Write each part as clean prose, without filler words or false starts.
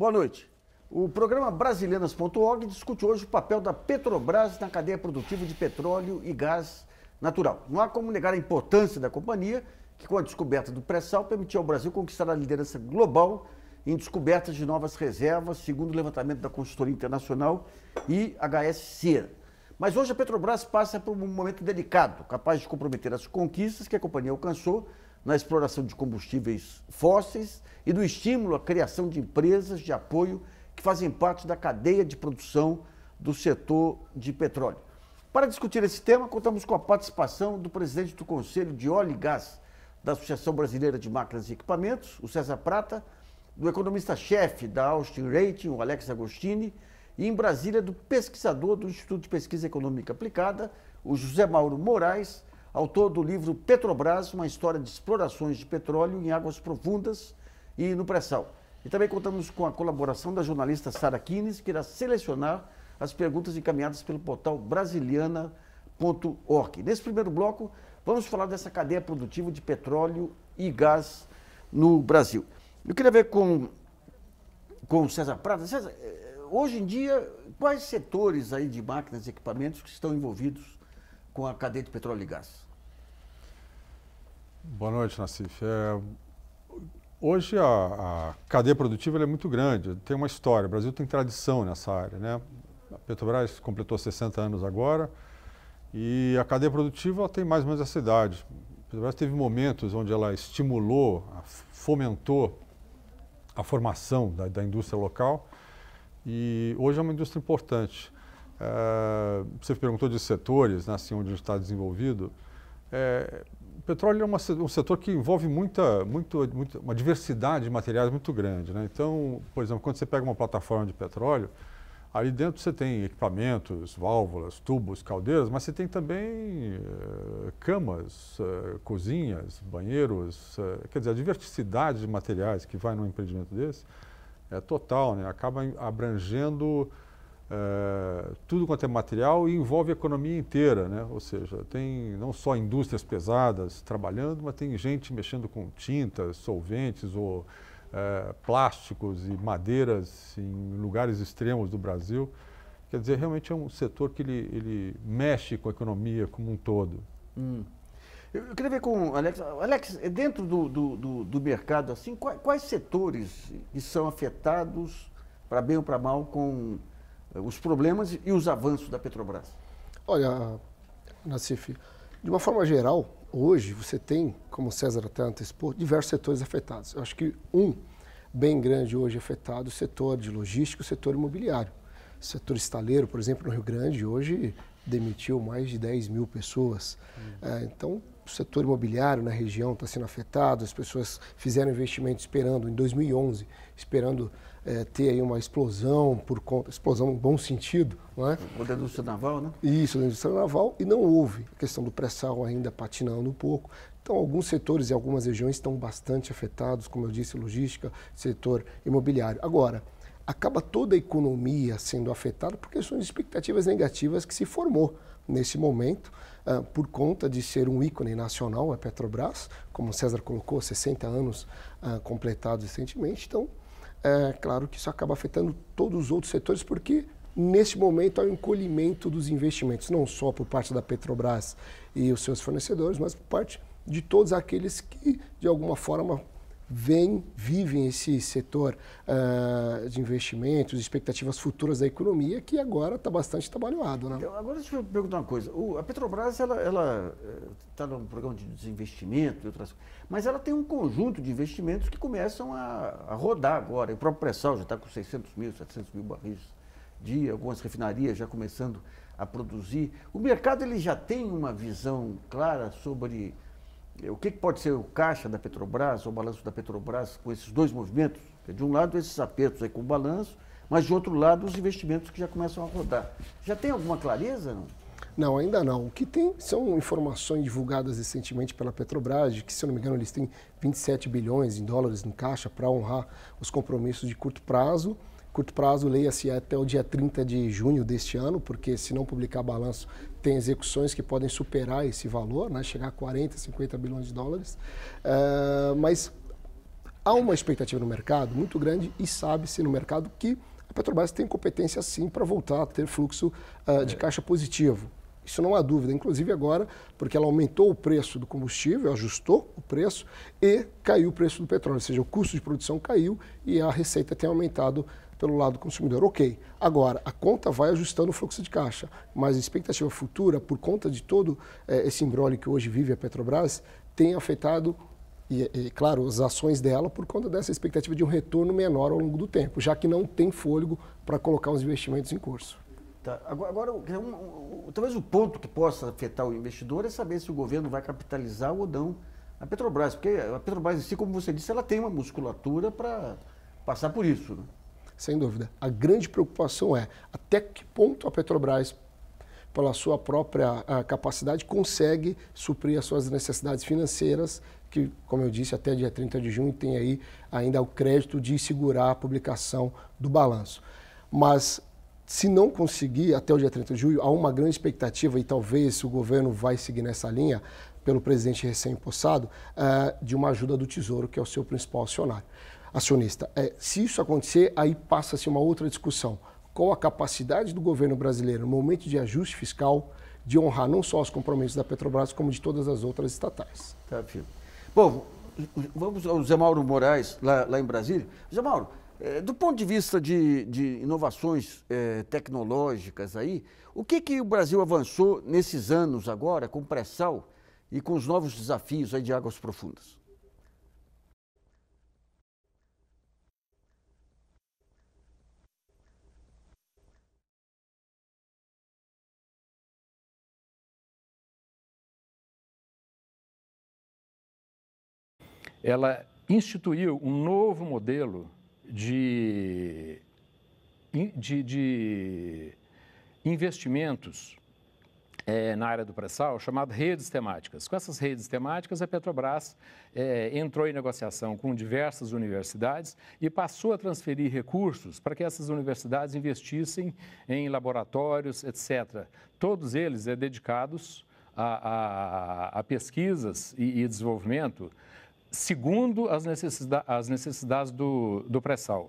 Boa noite. O programa Brasileiras.org discute hoje o papel da Petrobras na cadeia produtiva de petróleo e gás natural. Não há como negar a importância da companhia, que com a descoberta do pré-sal permitiu ao Brasil conquistar a liderança global em descobertas de novas reservas, segundo o levantamento da consultoria internacional e HSC. Mas hoje a Petrobras passa por um momento delicado, capaz de comprometer as conquistas que a companhia alcançou na exploração de combustíveis fósseis e do estímulo à criação de empresas de apoio que fazem parte da cadeia de produção do setor de petróleo. Para discutir esse tema, contamos com a participação do presidente do Conselho de Óleo e Gás da Associação Brasileira de Máquinas e Equipamentos, o César Prata, do economista-chefe da Austin Rating, o Alex Agostini, e em Brasília do pesquisador do Instituto de Pesquisa Econômica Aplicada, o José Mauro Moraes, autor do livro Petrobras, uma história de explorações de petróleo em águas profundas e no pré-sal. E também contamos com a colaboração da jornalista Sara Kines, que irá selecionar as perguntas encaminhadas pelo portal Brasiliana.org. Nesse primeiro bloco, vamos falar dessa cadeia produtiva de petróleo e gás no Brasil. Eu queria ver com o César Prata. César, hoje em dia, quais setores aí de máquinas e equipamentos que estão envolvidos com a cadeia de petróleo e gás? Boa noite, Nassif. Hoje a cadeia produtiva é muito grande, tem uma história. O Brasil tem tradição nessa área, né? A Petrobras completou 60 anos agora e a cadeia produtiva tem mais ou menos essa idade. A Petrobras teve momentos onde ela estimulou, fomentou a formação da indústria local e hoje é uma indústria importante. Você perguntou de setores, né, assim, onde está desenvolvido. O petróleo é um setor que envolve uma diversidade de materiais muito grande, né? Então, por exemplo, quando você pega uma plataforma de petróleo, ali dentro você tem equipamentos, válvulas, tubos, caldeiras, mas você tem também camas, cozinhas, banheiros, quer dizer, a diversidade de materiais que vai num empreendimento desse é total, né? Acaba abrangendo tudo quanto é material e envolve a economia inteira, né? Ou seja, tem não só indústrias pesadas trabalhando, mas tem gente mexendo com tintas, solventes ou plásticos e madeiras em lugares extremos do Brasil. Quer dizer, realmente é um setor que ele mexe com a economia como um todo. Eu queria ver com o Alex. Alex, dentro do mercado, assim, quais setores que são afetados, para bem ou para mal, com os problemas e os avanços da Petrobras? Olha, Nassif, de uma forma geral, hoje você tem, como o César até antecipou, diversos setores afetados. Eu acho que um bem grande hoje afetado, o setor de logística, o setor imobiliário. O setor estaleiro, por exemplo, no Rio Grande, hoje demitiu mais de 10 mil pessoas. Então, o setor imobiliário na região está sendo afetado, as pessoas fizeram investimento esperando, em 2011, esperando ter aí uma explosão por conta, explosão no bom sentido, não é? O da indústria naval, né? Isso, da indústria naval, e não houve. A questão do pré-sal ainda patinando um pouco. Então, alguns setores e algumas regiões estão bastante afetados, como eu disse, logística, setor imobiliário. Agora, acaba toda a economia sendo afetada por questões de expectativas negativas que se formou nesse momento, por conta de ser um ícone nacional, a Petrobras, como o César colocou, 60 anos completados recentemente. Então, é claro que isso acaba afetando todos os outros setores, porque neste momento há um encolhimento dos investimentos, não só por parte da Petrobras e os seus fornecedores, mas por parte de todos aqueles que, de alguma forma, vivem esse setor de investimentos, expectativas futuras da economia, que agora está bastante trabalhado, né? Então, agora deixa eu perguntar uma coisa. A Petrobras, ela está num programa de desinvestimento e outras coisas, mas ela tem um conjunto de investimentos que começam a rodar agora. O próprio pré-sal já está com 600 mil, 700 mil barris dia, algumas refinarias já começando a produzir. O mercado ele já tem uma visão clara sobre o que pode ser o caixa da Petrobras, ou o balanço da Petrobras com esses dois movimentos? De um lado, esses apertos aí com o balanço, mas de outro lado, os investimentos que já começam a rodar. Já tem alguma clareza, não? Não, ainda não. O que tem são informações divulgadas recentemente pela Petrobras, de que, se eu não me engano, eles têm 27 bilhões em dólares no caixa para honrar os compromissos de curto prazo. Curto prazo, leia-se até o dia 30 de junho deste ano, porque se não publicar balanço, tem execuções que podem superar esse valor, né, chegar a 40, 50 bilhões de dólares. Mas há uma expectativa no mercado muito grande e sabe-se no mercado que a Petrobras tem competência sim para voltar a ter fluxo de caixa positivo. Isso não há dúvida, inclusive agora, porque ela aumentou o preço do combustível, ajustou o preço e caiu o preço do petróleo, ou seja, o custo de produção caiu e a receita tem aumentado pelo lado do consumidor. Ok, agora a conta vai ajustando o fluxo de caixa, mas a expectativa futura, por conta de todo esse imbróglio que hoje vive a Petrobras, tem afetado, claro, as ações dela por conta dessa expectativa de um retorno menor ao longo do tempo, já que não tem fôlego para colocar os investimentos em curso. Tá. Agora, talvez o ponto que possa afetar o investidor é saber se o governo vai capitalizar ou não a Petrobras, porque a Petrobras em si, como você disse, ela tem uma musculatura para passar por isso, né? Sem dúvida. A grande preocupação é até que ponto a Petrobras, pela sua própria capacidade, consegue suprir as suas necessidades financeiras, que, como eu disse, até dia 30 de junho tem aí ainda o crédito de segurar a publicação do balanço. Mas se não conseguir até o dia 30 de julho, há uma grande expectativa, e talvez o governo vai seguir nessa linha, pelo presidente recém-impossado, de uma ajuda do Tesouro, que é o seu principal acionista. Se isso acontecer, aí passa-se uma outra discussão. Qual a capacidade do governo brasileiro, no momento de ajuste fiscal, de honrar não só os compromissos da Petrobras, como de todas as outras estatais. Tá, filho. Bom, vamos ao Zé Mauro Moraes, lá em Brasília. Zé Mauro, do ponto de vista de inovações tecnológicas aí, o que o Brasil avançou nesses anos agora com o pré-sal e com os novos desafios aí de águas profundas? Ela instituiu um novo modelo de investimentos na área do pré-sal, chamado redes temáticas. Com essas redes temáticas, a Petrobras entrou em negociação com diversas universidades e passou a transferir recursos para que essas universidades investissem em laboratórios, etc. Todos eles dedicados a pesquisas e desenvolvimento segundo as necessidades do pré-sal.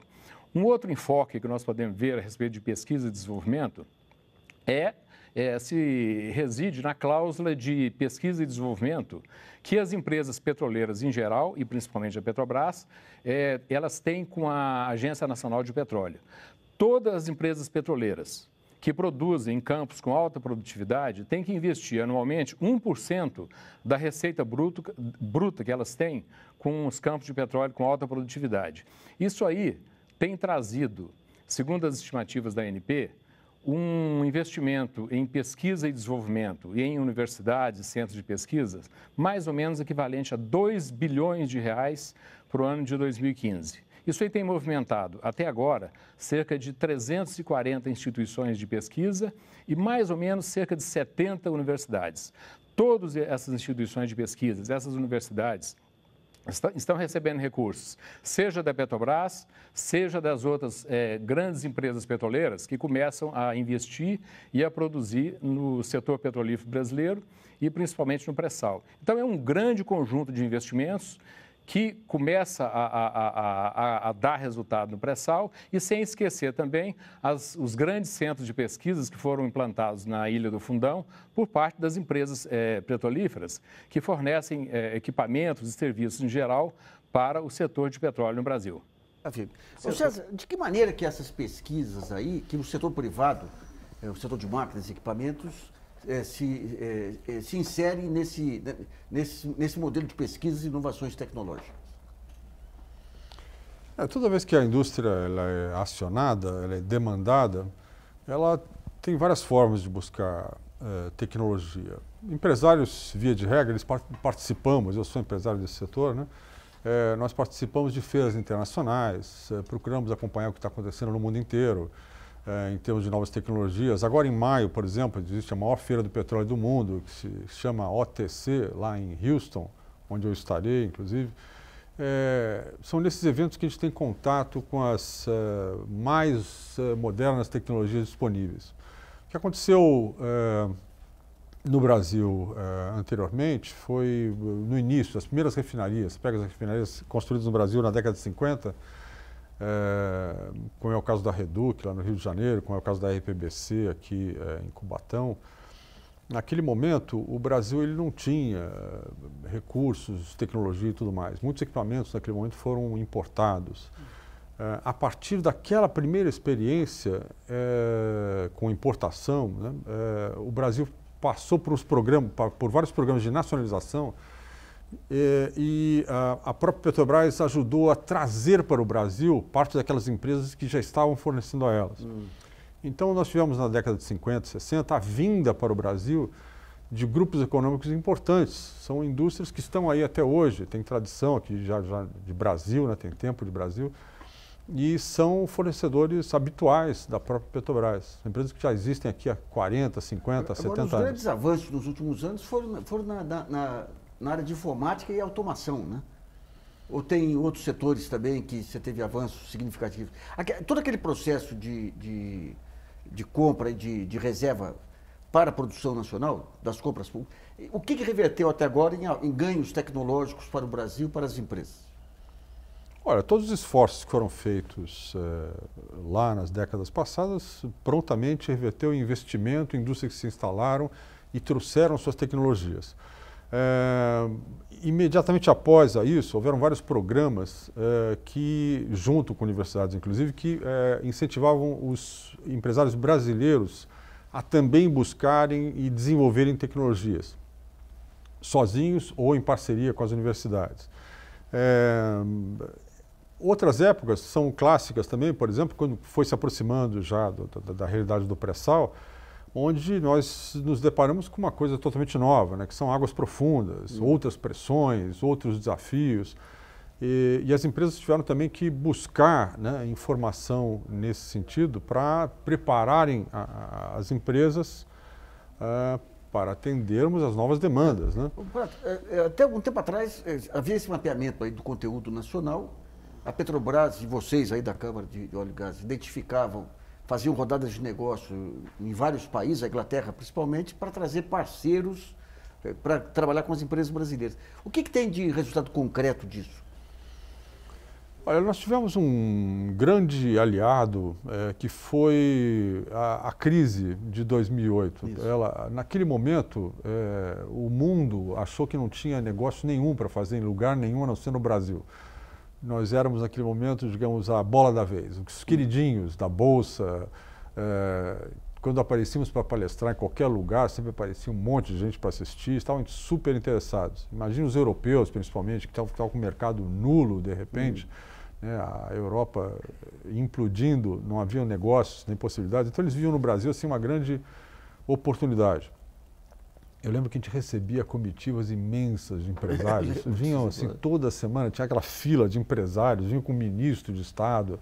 Um outro enfoque que nós podemos ver a respeito de pesquisa e desenvolvimento se reside na cláusula de pesquisa e desenvolvimento que as empresas petroleiras em geral, e principalmente a Petrobras, elas têm com a Agência Nacional de Petróleo. Todas as empresas petroleiras que produzem em campos com alta produtividade têm que investir anualmente 1% da receita bruta que elas têm com os campos de petróleo com alta produtividade. Isso aí tem trazido, segundo as estimativas da ANP, um investimento em pesquisa e desenvolvimento e em universidades e centros de pesquisa mais ou menos equivalente a 2 bilhões de reais para o ano de 2015. Isso aí tem movimentado, até agora, cerca de 340 instituições de pesquisa e mais ou menos cerca de 70 universidades. Todas essas instituições de pesquisa, essas universidades, estão recebendo recursos, seja da Petrobras, seja das outras grandes empresas petroleiras que começam a investir e a produzir no setor petrolífero brasileiro e principalmente no pré-sal. Então, é um grande conjunto de investimentos que começa a dar resultado no pré-sal e sem esquecer também os grandes centros de pesquisas que foram implantados na Ilha do Fundão por parte das empresas petrolíferas que fornecem equipamentos e serviços em geral para o setor de petróleo no Brasil. César, de que maneira que essas pesquisas aí, que o setor privado, o setor de máquinas e equipamentos, se insere nesse modelo de pesquisas e inovações tecnológicas? Toda vez que a indústria ela é acionada, ela é demandada, ela tem várias formas de buscar tecnologia. Empresários, via de regra, eles participamos, eu sou empresário desse setor, né? Nós participamos de feiras internacionais, procuramos acompanhar o que está acontecendo no mundo inteiro, em termos de novas tecnologias. Agora, em maio, por exemplo, existe a maior feira do petróleo do mundo, que se chama OTC, lá em Houston, onde eu estarei, inclusive. São nesses eventos que a gente tem contato com as mais modernas tecnologias disponíveis. O que aconteceu no Brasil anteriormente foi no início, as primeiras refinarias, pega as refinarias construídas no Brasil na década de 50, como é o caso da Reduc, lá no Rio de Janeiro, como é o caso da RPBC aqui em Cubatão. Naquele momento, o Brasil ele não tinha recursos, tecnologia e tudo mais. Muitos equipamentos naquele momento foram importados. A partir daquela primeira experiência com importação, né, o Brasil passou por vários programas de nacionalização e a própria Petrobras ajudou a trazer para o Brasil parte daquelas empresas que já estavam fornecendo a elas. Então, nós tivemos na década de 50, 60, a vinda para o Brasil de grupos econômicos importantes. São indústrias que estão aí até hoje, tem tradição aqui já de Brasil, né, tem tempo de Brasil, e são fornecedores habituais da própria Petrobras. Empresas que já existem aqui há 40, 50, 70 anos. Os grandes avanços nos últimos anos foram na área de informática e automação, né? Ou tem outros setores também que você teve avanços significativos? Todo aquele processo de compra e de reserva para a produção nacional, das compras públicas, o que reverteu até agora em ganhos tecnológicos para o Brasil, para as empresas? Olha, todos os esforços que foram feitos lá nas décadas passadas, prontamente reverteu em investimento, indústrias que se instalaram e trouxeram suas tecnologias. Imediatamente após isso, houveram vários programas que, junto com universidades inclusive, que incentivavam os empresários brasileiros a também buscarem e desenvolverem tecnologias, sozinhos ou em parceria com as universidades. Outras épocas são clássicas também, por exemplo, quando foi se aproximando já da realidade do pré-sal, onde nós nos deparamos com uma coisa totalmente nova, né, que são águas profundas, outras pressões, outros desafios. E as empresas tiveram também que buscar, né, informação nesse sentido para prepararem as empresas para atendermos as novas demandas, né? Até algum tempo atrás havia esse mapeamento aí do conteúdo nacional. A Petrobras e vocês aí da Câmara de Óleo e Gás identificavam, faziam rodadas de negócio em vários países, a Inglaterra principalmente, para trazer parceiros para trabalhar com as empresas brasileiras. O que tem de resultado concreto disso? Olha, nós tivemos um grande aliado que foi a crise de 2008. Naquele momento, o mundo achou que não tinha negócio nenhum para fazer em lugar nenhum, a não ser no Brasil. Nós éramos, naquele momento, digamos, a bola da vez, os queridinhos da Bolsa. Quando aparecíamos para palestrar em qualquer lugar, sempre aparecia um monte de gente para assistir, estavam super interessados. Imagina os europeus, principalmente, que estavam com o mercado nulo, de repente, né, a Europa implodindo, não havia negócios nem possibilidades. Então, eles viam no Brasil assim, uma grande oportunidade. Eu lembro que a gente recebia comitivas imensas de empresários, vinham assim toda semana, tinha aquela fila de empresários, vinham com o ministro de Estado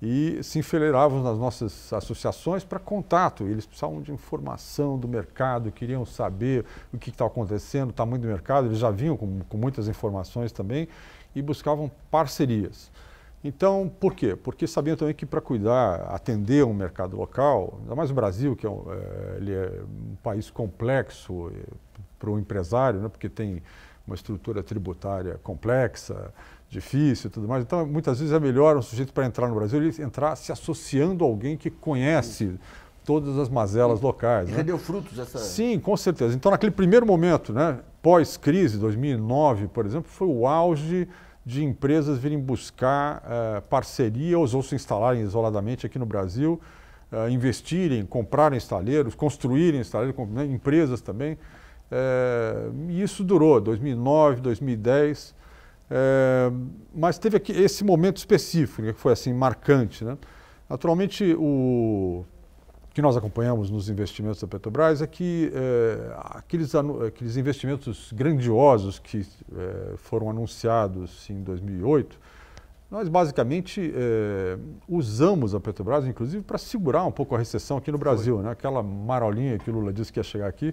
e se enfileiravam nas nossas associações para contato. Eles precisavam de informação do mercado, queriam saber o que estava acontecendo, o tamanho do mercado, eles já vinham com muitas informações também e buscavam parcerias. Então, por quê? Porque sabiam também que para cuidar, atender um mercado local, ainda mais o Brasil, que ele é um país complexo para o empresário, né, porque tem uma estrutura tributária complexa, difícil e tudo mais. Então, muitas vezes é melhor um sujeito para entrar no Brasil, ele entrar se associando a alguém que conhece todas as mazelas locais. E né? rendeu frutos essa... Sim, com certeza. Então, naquele primeiro momento, né, pós-crise, 2009, por exemplo, foi o auge de empresas virem buscar parcerias ou se instalarem isoladamente aqui no Brasil, investirem, comprarem estaleiros, construírem estaleiros, né, empresas também. E isso durou, 2009, 2010, mas teve aqui esse momento específico, que foi assim marcante, né? Naturalmente, o que nós acompanhamos nos investimentos da Petrobras é que aqueles investimentos grandiosos que foram anunciados em 2008, nós basicamente usamos a Petrobras, inclusive, para segurar um pouco a recessão aqui no Brasil, né? Aquela marolinha que o Lula disse que ia chegar aqui,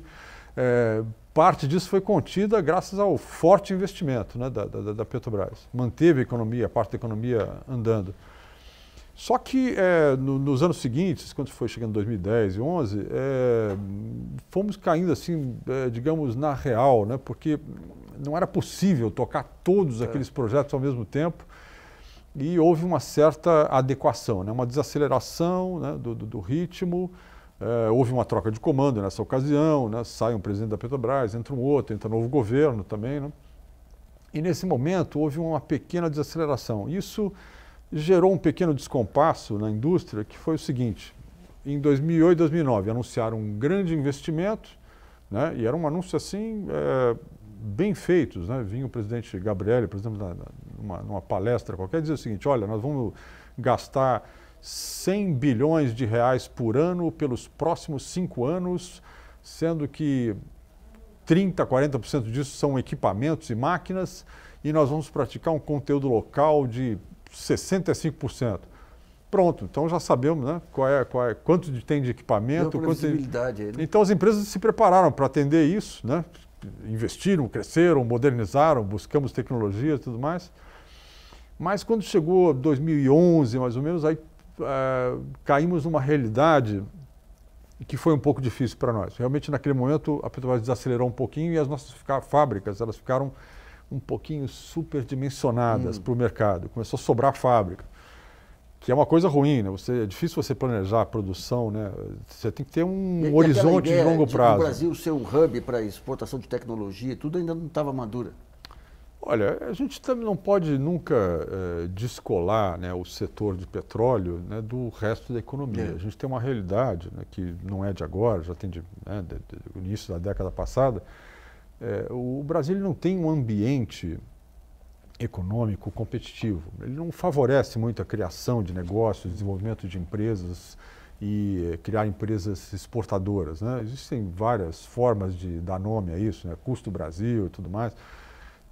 parte disso foi contida graças ao forte investimento, né, da Petrobras. Manteve a economia, a parte da economia andando. Só que nos anos seguintes, quando foi chegando em 2010 e 2011, fomos caindo assim, digamos, na real, né? Porque não era possível tocar todos aqueles projetos ao mesmo tempo e houve uma certa adequação, né? Uma desaceleração, né? do ritmo, houve uma troca de comando nessa ocasião, né? Sai um presidente da Petrobras, entra um outro, entra um novo governo também, né? E nesse momento houve uma pequena desaceleração. Isso gerou um pequeno descompasso na indústria, que foi o seguinte: em 2008 e 2009 anunciaram um grande investimento, né? E era um anúncio assim bem feito, né? Vinha o presidente Gabrielli, por exemplo, numa palestra qualquer, dizia o seguinte: olha, nós vamos gastar 100 bilhões de reais por ano pelos próximos 5 anos, sendo que 30%, 40% disso são equipamentos e máquinas, e nós vamos praticar um conteúdo local de 65%. Pronto, então já sabemos, né, quanto tem de equipamento. Visibilidade aí, né? Então as empresas se prepararam para atender isso, né? Investiram, cresceram, modernizaram, buscamos tecnologia e tudo mais. Mas quando chegou 2011, mais ou menos, aí caímos numa realidade que foi um pouco difícil para nós. Realmente, naquele momento, a Petrobras desacelerou um pouquinho e as nossas fábricas, elas ficaram um pouquinho superdimensionadas para o mercado. Começou a sobrar fábrica, que é uma coisa ruim, né? É difícil você planejar a produção, né? Você tem que ter um horizonte de longo prazo. O Brasil ser um hub para exportação de tecnologia, tudo ainda não estava madura. Olha, a gente também não pode nunca descolar, né, o setor de petróleo, né, do resto da economia. A gente tem uma realidade, né, que não é de agora, já tem do início da década passada. O Brasil não tem um ambiente econômico competitivo. Ele não favorece muito a criação de negócios, desenvolvimento de empresas e criar empresas exportadoras, né? Existem várias formas de dar nome a isso, né? Custo Brasil e tudo mais.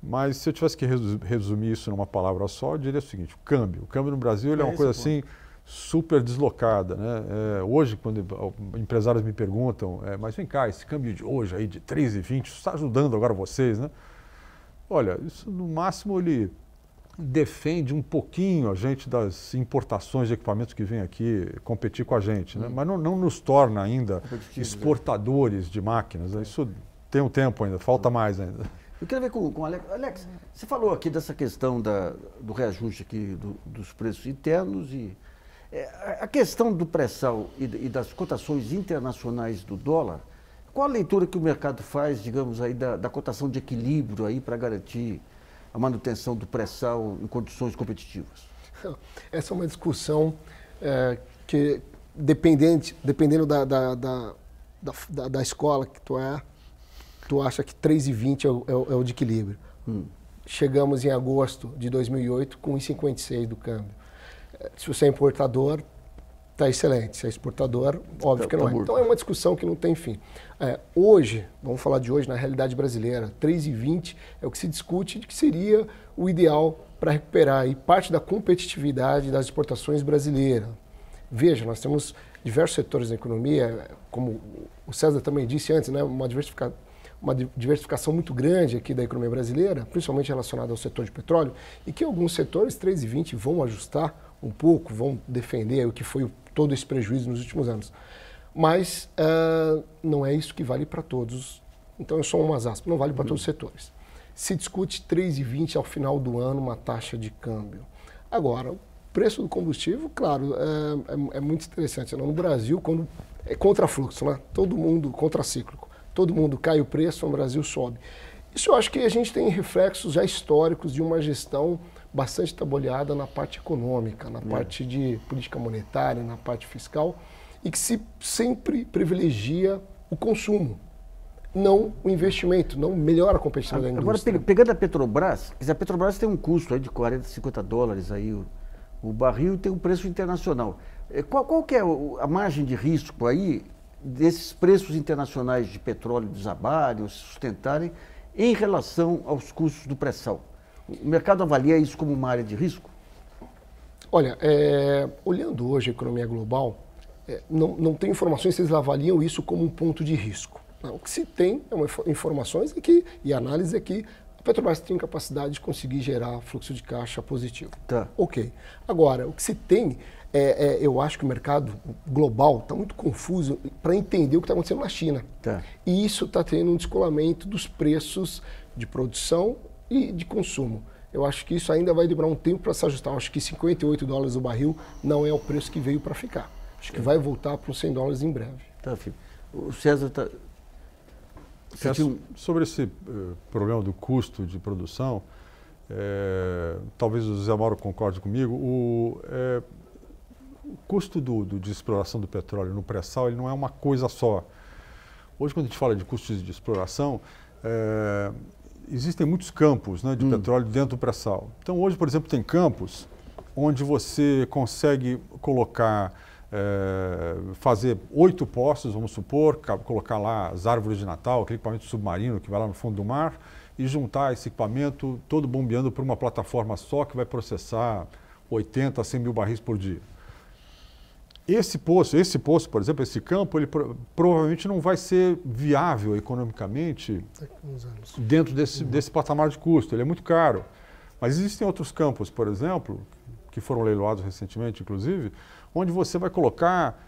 Mas se eu tivesse que resumir isso numa palavra só, eu diria o seguinte: o câmbio. O câmbio no Brasil ele é uma coisa assim super deslocada, né? Hoje, quando empresários me perguntam, mas vem cá, esse câmbio de hoje aí de 3,20, isso está ajudando agora vocês, né? Olha, isso no máximo ele defende um pouquinho a gente das importações de equipamentos que vêm aqui competir com a gente, né? Mas não nos torna ainda exportadores de máquinas, né? Isso tem um tempo ainda, falta mais ainda. Eu quero ver com o Alex. Alex, você falou aqui dessa questão do reajuste aqui dos preços internos e a questão do pré-sal e das cotações internacionais do dólar. Qual a leitura que o mercado faz, digamos, aí da cotação de equilíbrio aí para garantir a manutenção do pré-sal em condições competitivas? Essa é uma discussão que, dependendo da escola que tu acha que 3,20 é o de equilíbrio. Chegamos em agosto de 2008 com 1,56 do câmbio. Se você é importador, está excelente. Se é exportador, óbvio que não é. Então é uma discussão que não tem fim. Hoje, vamos falar de hoje, na realidade brasileira, 3,20 é o que se discute de que seria o ideal para recuperar aí parte da competitividade das exportações brasileiras. Veja, nós temos diversos setores da economia, como o César também disse antes, né, uma diversificação muito grande aqui da economia brasileira, principalmente relacionada ao setor de petróleo, e que alguns setores 3,20 vão ajustar um pouco, vão defender o que foi todo esse prejuízo nos últimos anos. Mas não é isso que vale para todos. Então, é só umas aspas, não vale para todos os setores. Se discute 3,20 ao final do ano, uma taxa de câmbio. Agora, o preço do combustível, claro, é muito interessante. No Brasil, quando é contrafluxo, né? Todo mundo contracíclico. Todo mundo cai o preço, o Brasil sobe. Isso eu acho que a gente tem reflexos já históricos de uma gestão bastante trabalhada na parte econômica, na parte de política monetária, na parte fiscal, e que se sempre privilegia o consumo, não o investimento, não melhora a competitividade da indústria. Agora, pegando a Petrobras, a Petrobras tem um custo aí de 40, 50 dólares aí, o barril tem um preço internacional. Qual que é a margem de risco aí desses preços internacionais de petróleo desabarem, ou se sustentarem, em relação aos custos do pré-sal? O mercado avalia isso como uma área de risco? Olha, olhando hoje a economia global, não tem informações se eles avaliam isso como um ponto de risco. Não, o que se tem informações e análise é que a Petrobras tem capacidade de conseguir gerar fluxo de caixa positivo. Tá. Ok. Agora, o que se tem eu acho que o mercado global está muito confuso para entender o que está acontecendo na China. Tá. E isso está tendo um descolamento dos preços de produção e de consumo. Eu acho que isso ainda vai demorar um tempo para se ajustar. Eu acho que $58 o barril não é o preço que veio para ficar. Acho que vai voltar para os $100 em breve. Tá, filho. O César está... Sobre esse problema do custo de produção, talvez o Zé Mauro concorde comigo, o custo de exploração do petróleo no pré-sal ele não é uma coisa só. Hoje, quando a gente fala de custos de exploração, existem muitos campos, né, de petróleo dentro do pré-sal. Então, hoje, por exemplo, tem campos onde você consegue colocar, fazer 8 poços, vamos supor, colocar lá as árvores de Natal, aquele equipamento submarino que vai lá no fundo do mar, e juntar esse equipamento todo bombeando por uma plataforma só que vai processar 80 a 100 mil barris por dia. Esse poço, por exemplo, esse campo, ele provavelmente não vai ser viável economicamente dentro desse patamar de custo. Ele é muito caro. Mas existem outros campos, por exemplo, que foram leiloados recentemente, inclusive, onde você vai colocar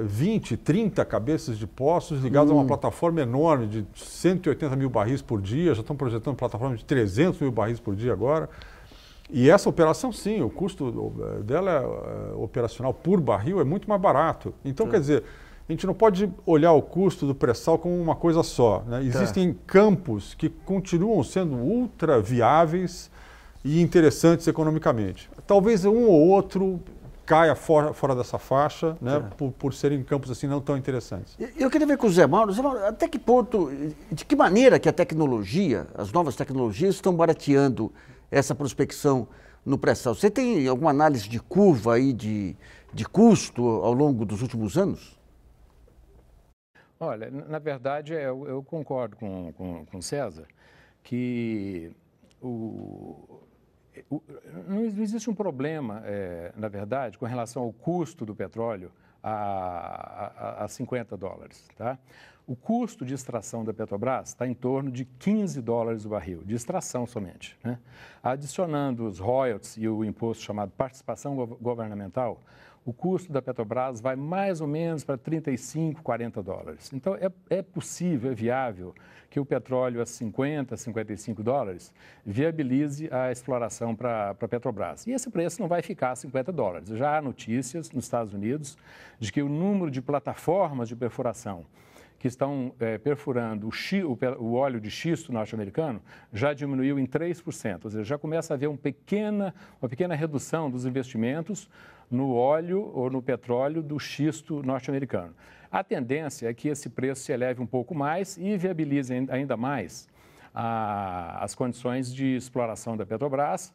20, 30 cabeças de poços ligados a uma plataforma enorme de 180 mil barris por dia. Já estão projetando plataforma de 300 mil barris por dia agora. E essa operação, sim, o custo dela operacional por barril é muito mais barato. Então, quer dizer, a gente não pode olhar o custo do pré-sal como uma coisa só, né? Existem campos que continuam sendo ultra viáveis e interessantes economicamente. Talvez um ou outro caia fora dessa faixa, né? Por serem campos assim não tão interessantes. Eu queria ver com o Zé Mauro, até que ponto, de que maneira que a tecnologia, as novas tecnologias estão barateando essa prospecção no pré-sal. Você tem alguma análise de curva aí de custo ao longo dos últimos anos? Olha, na verdade, eu concordo com o César que não existe um problema, na verdade, com relação ao custo do petróleo a $50, tá? O custo de extração da Petrobras está em torno de $15 o barril, de extração somente, né? Adicionando os royalties e o imposto chamado participação governamental, o custo da Petrobras vai mais ou menos para $35, $40. Então, é possível, é viável que o petróleo a $50, $55 viabilize a exploração para a Petrobras. E esse preço não vai ficar a $50. Já há notícias nos Estados Unidos de que o número de plataformas de perfuração que estão perfurando o óleo de xisto norte-americano já diminuiu em 3%, ou seja, já começa a haver uma pequena redução dos investimentos no óleo ou no petróleo do xisto norte-americano. A tendência é que esse preço se eleve um pouco mais e viabilize ainda mais as condições de exploração da Petrobras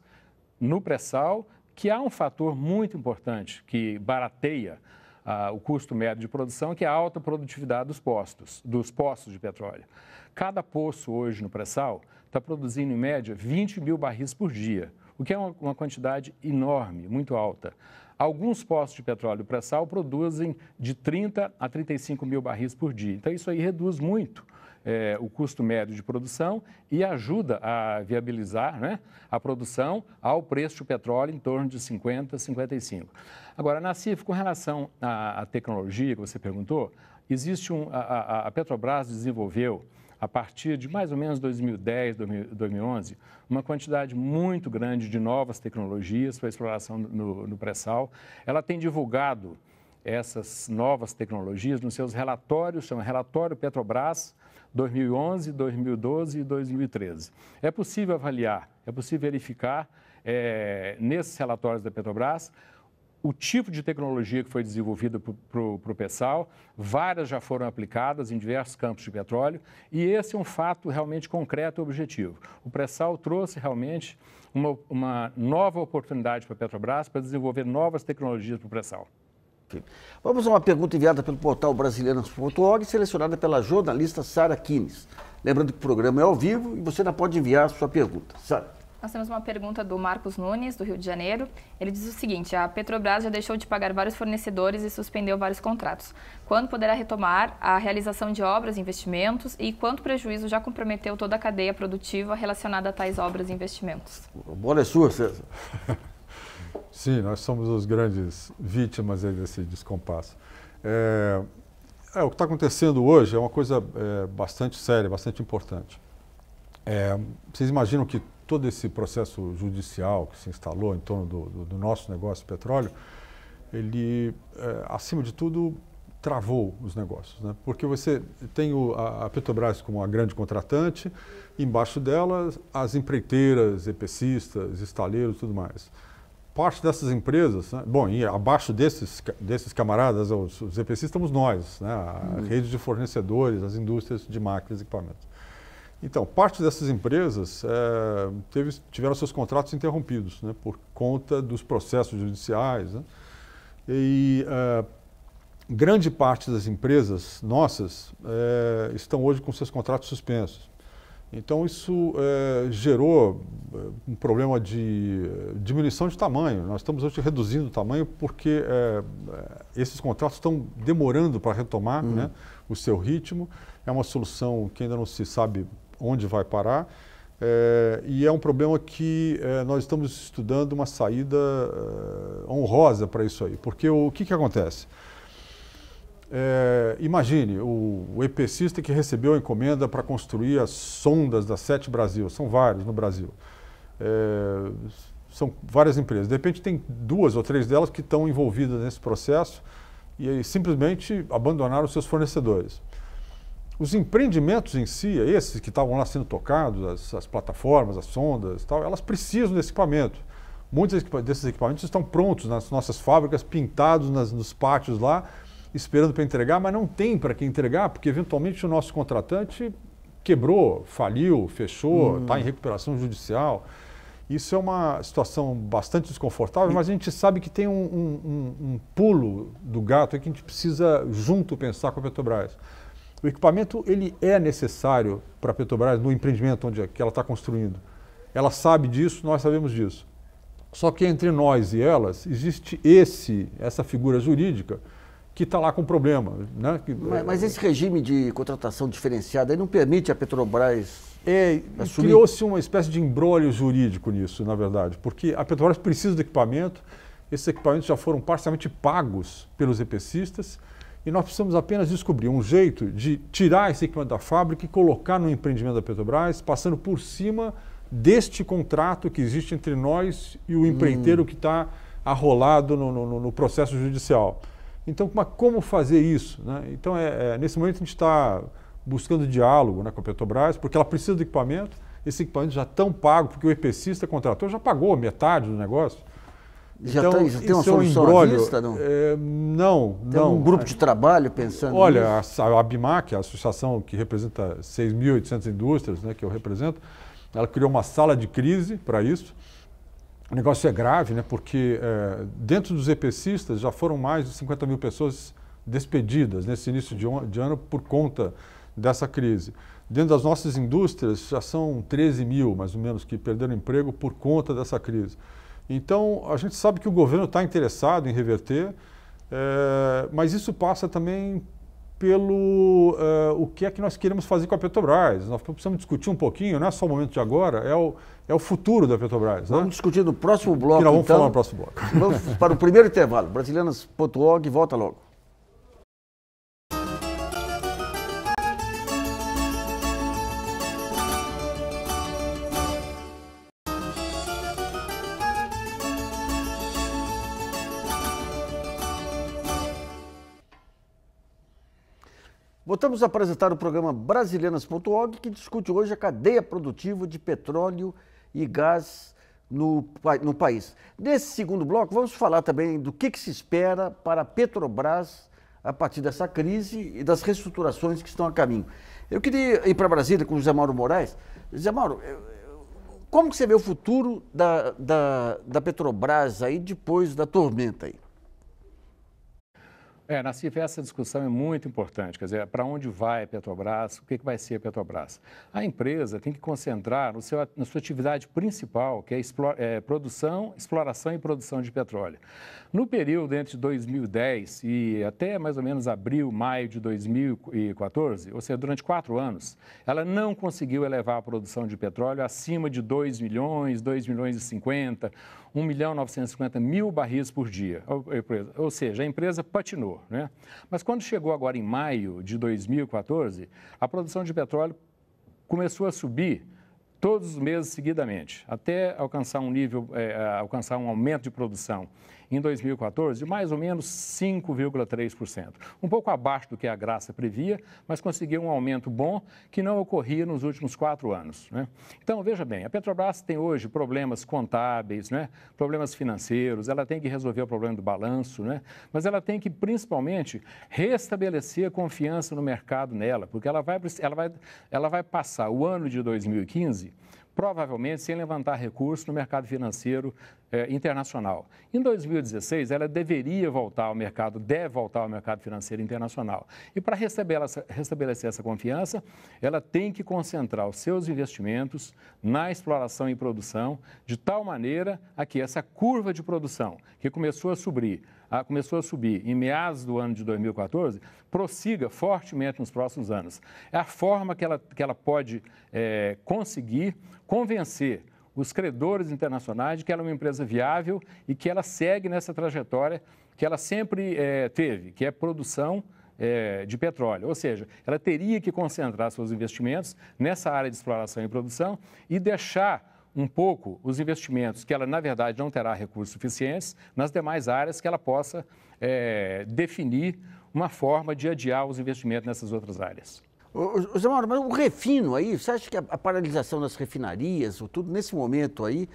no pré-sal, que há um fator muito importante que barateia o custo médio de produção, que é a alta produtividade dos poços de petróleo. Cada poço hoje no pré-sal está produzindo, em média, 20 mil barris por dia, o que é uma quantidade enorme, muito alta. Alguns poços de petróleo pré-sal produzem de 30 a 35 mil barris por dia. Então, isso aí reduz muito o custo médio de produção e ajuda a viabilizar, né, a produção ao preço do petróleo em torno de 50, 55. Agora, Nassif, com relação à tecnologia que você perguntou, existe a Petrobras desenvolveu, a partir de mais ou menos 2010, 2011, uma quantidade muito grande de novas tecnologias para a exploração no pré-sal. Ela tem divulgado essas novas tecnologias nos seus relatórios, chama Relatório Petrobras 2011, 2012 e 2013. É possível avaliar, é possível verificar nesses relatórios da Petrobras o tipo de tecnologia que foi desenvolvida para o pré-sal. Várias já foram aplicadas em diversos campos de petróleo e esse é um fato realmente concreto e objetivo. O pré-sal trouxe realmente uma nova oportunidade para a Petrobras para desenvolver novas tecnologias para o pré-sal. Vamos a uma pergunta enviada pelo portal Brasileiros.org, selecionada pela jornalista Sara Kines. Lembrando que o programa é ao vivo e você ainda pode enviar a sua pergunta. Sara. Nós temos uma pergunta do Marcos Nunes, do Rio de Janeiro. Ele diz o seguinte: a Petrobras já deixou de pagar vários fornecedores e suspendeu vários contratos. Quando poderá retomar a realização de obras e investimentos e quanto prejuízo já comprometeu toda a cadeia produtiva relacionada a tais obras e investimentos? A bola é sua, César. Sim, nós somos os grandes vítimas aí desse descompasso. O que está acontecendo hoje é uma coisa bastante séria, bastante importante. Vocês imaginam que todo esse processo judicial que se instalou em torno do nosso negócio de petróleo, ele, acima de tudo, travou os negócios, né? Porque você tem a Petrobras como a grande contratante, embaixo dela as empreiteiras, EPCistas, estaleiros e tudo mais. Parte dessas empresas, né? Bom, e abaixo desses camaradas, os EPCistas, estamos nós, né? A rede de fornecedores, as indústrias de máquinas e equipamentos. Então, parte dessas empresas tiveram seus contratos interrompidos, né? Por conta dos processos judiciais, né? E grande parte das empresas nossas estão hoje com seus contratos suspensos. Então, isso gerou um problema de diminuição de tamanho. Nós estamos hoje reduzindo o tamanho porque esses contratos estão demorando para retomar, né, o seu ritmo. É uma solução que ainda não se sabe onde vai parar. E é um problema que nós estamos estudando uma saída honrosa para isso aí. Porque o que acontece? Imagine o EPCista que recebeu a encomenda para construir as sondas da Sete Brasil, são vários no Brasil, são várias empresas, de repente tem 2 ou 3 delas que estão envolvidas nesse processo e aí, simplesmente abandonaram os seus fornecedores. Os empreendimentos em si, esses que estavam lá sendo tocados, as plataformas, as sondas e tal, elas precisam desse equipamento. Muitos desses equipamentos estão prontos nas nossas fábricas, pintados nos pátios lá, esperando para entregar, mas não tem para quem entregar, porque eventualmente o nosso contratante quebrou, faliu, fechou, está em recuperação judicial. Isso é uma situação bastante desconfortável, mas a gente sabe que tem um pulo do gato aí que a gente precisa junto pensar com a Petrobras. O equipamento ele é necessário para a Petrobras no empreendimento que ela está construindo. Ela sabe disso, nós sabemos disso. Só que entre nós e elas existe essa figura jurídica que está lá com problema, né? Mas esse regime de contratação diferenciada aí não permite a Petrobras assumir? Criou-se uma espécie de imbróglio jurídico nisso, na verdade, porque a Petrobras precisa do equipamento, esses equipamentos já foram parcialmente pagos pelos EPCistas e nós precisamos apenas descobrir um jeito de tirar esse equipamento da fábrica e colocar no empreendimento da Petrobras, passando por cima deste contrato que existe entre nós e o empreiteiro que está arrolado no processo judicial. Então, como fazer isso, né? Então, nesse momento a gente está buscando diálogo, né, com a Petrobras, porque ela precisa do equipamento, esse equipamento já estão pago, porque o EPCista contratou, já pagou metade do negócio. Já então, tem uma solução à vista, não? Não. Tem um grupo de trabalho pensando nisso? Olha, a ABMAC, a associação que representa 6.800 indústrias, né, que eu represento, ela criou uma sala de crise para isso. O negócio é grave, né, porque dentro dos EPCistas já foram mais de 50 mil pessoas despedidas nesse início de ano por conta dessa crise. Dentro das nossas indústrias já são 13 mil, mais ou menos, que perderam emprego por conta dessa crise. Então, a gente sabe que o governo está interessado em reverter, mas isso passa também pelo o que é que nós queremos fazer com a Petrobras. Nós precisamos discutir um pouquinho, não é só o momento de agora, é o futuro da Petrobras. Vamos, né, discutir no próximo bloco, que nós vamos falar no próximo bloco. Vamos para o primeiro intervalo. Brasilianas.org, volta logo. Voltamos a apresentar o programa Brasilianas.org, que discute hoje a cadeia produtiva de petróleo e gás no país. Nesse segundo bloco, vamos falar também do que se espera para a Petrobras a partir dessa crise e das reestruturações que estão a caminho. Eu queria ir para Brasília com o José Mauro Moraes. José Mauro, como que você vê o futuro da Petrobras aí depois da tormenta aí? Nassif, essa discussão é muito importante, quer dizer, para onde vai a Petrobras, o que vai ser a Petrobras? A empresa tem que concentrar na sua atividade principal, que é produção, exploração e produção de petróleo. No período entre 2010 e até mais ou menos abril, maio de 2014, ou seja, durante 4 anos, ela não conseguiu elevar a produção de petróleo acima de 2 milhões, 2 milhões e 50, 1.950.000 barris por dia. Ou seja, a empresa patinou, né? Mas quando chegou agora em maio de 2014, a produção de petróleo começou a subir todos os meses seguidamente, até alcançar alcançar um aumento de produção em 2014 de mais ou menos 5,3%. Um pouco abaixo do que a Graça previa, mas conseguiu um aumento bom que não ocorria nos últimos 4 anos, né? Então, veja bem, a Petrobras tem hoje problemas contábeis, né? Problemas financeiros, ela tem que resolver o problema do balanço, né? Mas ela tem que, principalmente, restabelecer a confiança no mercado nela, porque ela vai passar o ano de 2015 provavelmente sem levantar recursos no mercado financeiro internacional. Em 2016, ela deve voltar ao mercado financeiro internacional. E para restabelecer essa confiança, ela tem que concentrar os seus investimentos na exploração e produção, de tal maneira a que essa curva de produção, que começou a subir em meados do ano de 2014, prossiga fortemente nos próximos anos. É a forma que ela pode conseguir convencer os credores internacionais de que ela é uma empresa viável e que ela segue nessa trajetória que ela sempre teve, que é produção de petróleo. Ou seja, ela teria que concentrar seus investimentos nessa área de exploração e produção e deixar um pouco os investimentos que ela, na verdade, não terá recursos suficientes nas demais áreas que ela possa definir uma forma de adiar os investimentos nessas outras áreas. Zé Mauro, mas o refino aí, você acha que a paralisação das refinarias, ou tudo nesse momento aí,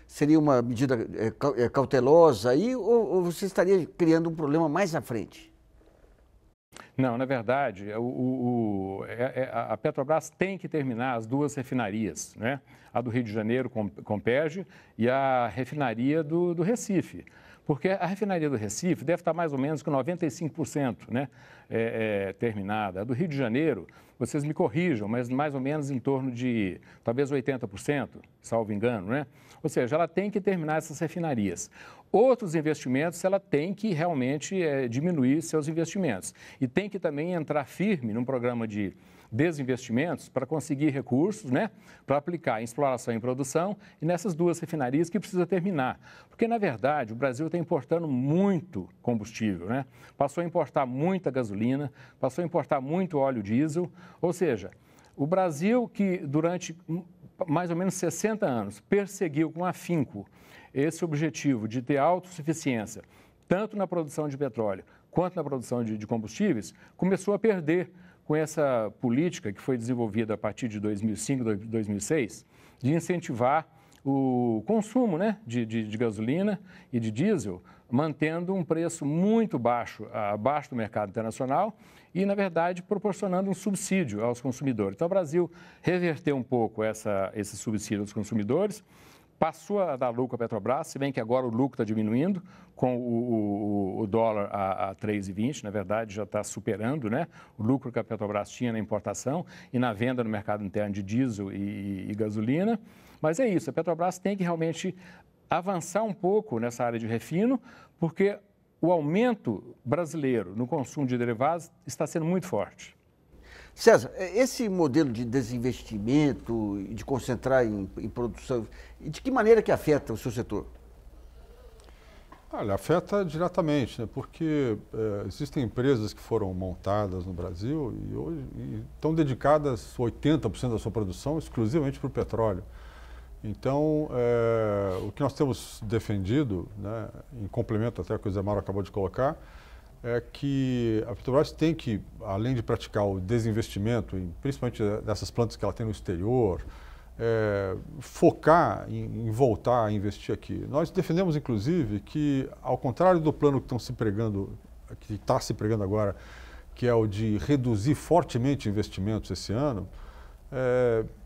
seria uma medida cautelosa aí, ou você estaria criando um problema mais à frente? Não, na verdade, a Petrobras tem que terminar as 2 refinarias, né? A do Rio de Janeiro, Comperj, e a refinaria do Recife. Porque a refinaria do Recife deve estar mais ou menos com 95%, né, terminada. A do Rio de Janeiro, vocês me corrijam, mas mais ou menos em torno de talvez 80%, salvo engano, né? Ou seja, ela tem que terminar essas refinarias. Outros investimentos, ela tem que realmente diminuir seus investimentos. E tem que também entrar firme num programa de desinvestimentos para conseguir recursos, né, para aplicar em exploração e produção e nessas 2 refinarias que precisa terminar. Porque, na verdade, o Brasil está importando muito combustível, né? Passou a importar muita gasolina, passou a importar muito óleo diesel, ou seja, o Brasil que durante mais ou menos 60 anos perseguiu com afinco esse objetivo de ter autossuficiência, tanto na produção de petróleo quanto na produção de combustíveis, começou a perder com essa política que foi desenvolvida a partir de 2005, 2006, de incentivar o consumo, né, de gasolina e de diesel, mantendo um preço muito baixo, abaixo do mercado internacional e, na verdade, proporcionando um subsídio aos consumidores. Então, o Brasil reverteu um pouco esse subsídio aos consumidores, passou a dar lucro à Petrobras, se bem que agora o lucro está diminuindo, com o dólar a 3,20, na verdade já está superando, né, o lucro que a Petrobras tinha na importação e na venda no mercado interno de diesel e gasolina. Mas é isso, a Petrobras tem que realmente avançar um pouco nessa área de refino, porque o aumento brasileiro no consumo de derivados está sendo muito forte. César, esse modelo de desinvestimento e de concentrar em produção, de que maneira que afeta o seu setor? Olha, afeta diretamente, né? Porque existem empresas que foram montadas no Brasil e hoje estão dedicadas 80% da sua produção exclusivamente para o petróleo. Então, o que nós temos defendido, né, em complemento até ao que o Zé Mauro acabou de colocar, é que a Petrobras tem que, além de praticar o desinvestimento, principalmente dessas plantas que ela tem no exterior, focar em voltar a investir aqui. Nós defendemos, inclusive, que, ao contrário do plano que está se pregando agora, que é o de reduzir fortemente investimentos esse ano,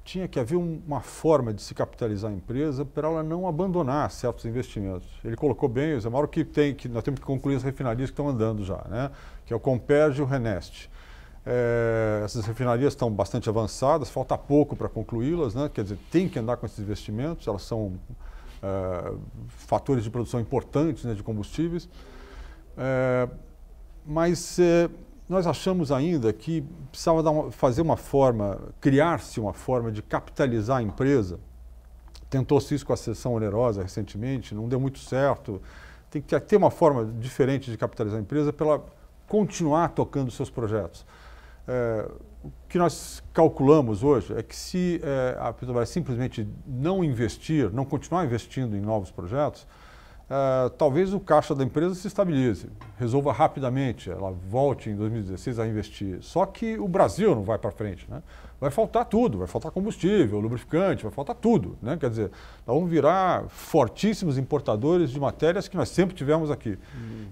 tinha que haver uma forma de se capitalizar a empresa para ela não abandonar certos investimentos. Ele colocou bem, o Zé Mauro, que nós temos que concluir as refinarias que estão andando já, né? Que é o Comperj e o Renest. Essas refinarias estão bastante avançadas, falta pouco para concluí-las, né? Quer dizer, tem que andar com esses investimentos, elas são fatores de produção importantes, né, de combustíveis. Mas nós achamos ainda que precisava criar-se uma forma de capitalizar a empresa tentou-se isso com a cessão onerosa recentemente, não deu muito certo. Tem que ter uma forma diferente de capitalizar a empresa para ela continuar tocando seus projetos. O que nós calculamos hoje é que se a Petrobras simplesmente não investir, não continuar investindo em novos projetos, talvez o caixa da empresa se estabilize, resolva rapidamente, ela volte em 2016 a investir. Só que o Brasil não vai para frente, né? Vai faltar tudo, vai faltar combustível, lubrificante, vai faltar tudo, né? Quer dizer, nós vamos virar fortíssimos importadores de matérias que nós sempre tivemos aqui.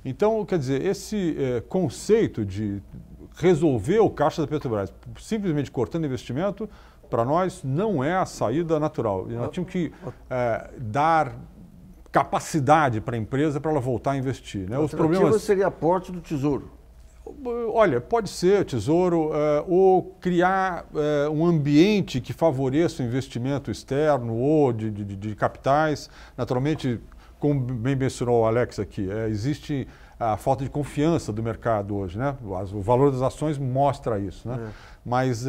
Então, quer dizer, esse conceito de resolver o caixa da Petrobras simplesmente cortando investimento, para nós não é a saída natural. E nós tínhamos que dar capacidade para a empresa para ela voltar a investir, né? Os problemas seria aporte do Tesouro. Olha, pode ser Tesouro ou criar um ambiente que favoreça o investimento externo ou de capitais. Naturalmente, como bem mencionou o Alex aqui, existe a falta de confiança do mercado hoje, né? O valor das ações mostra isso, né? Mas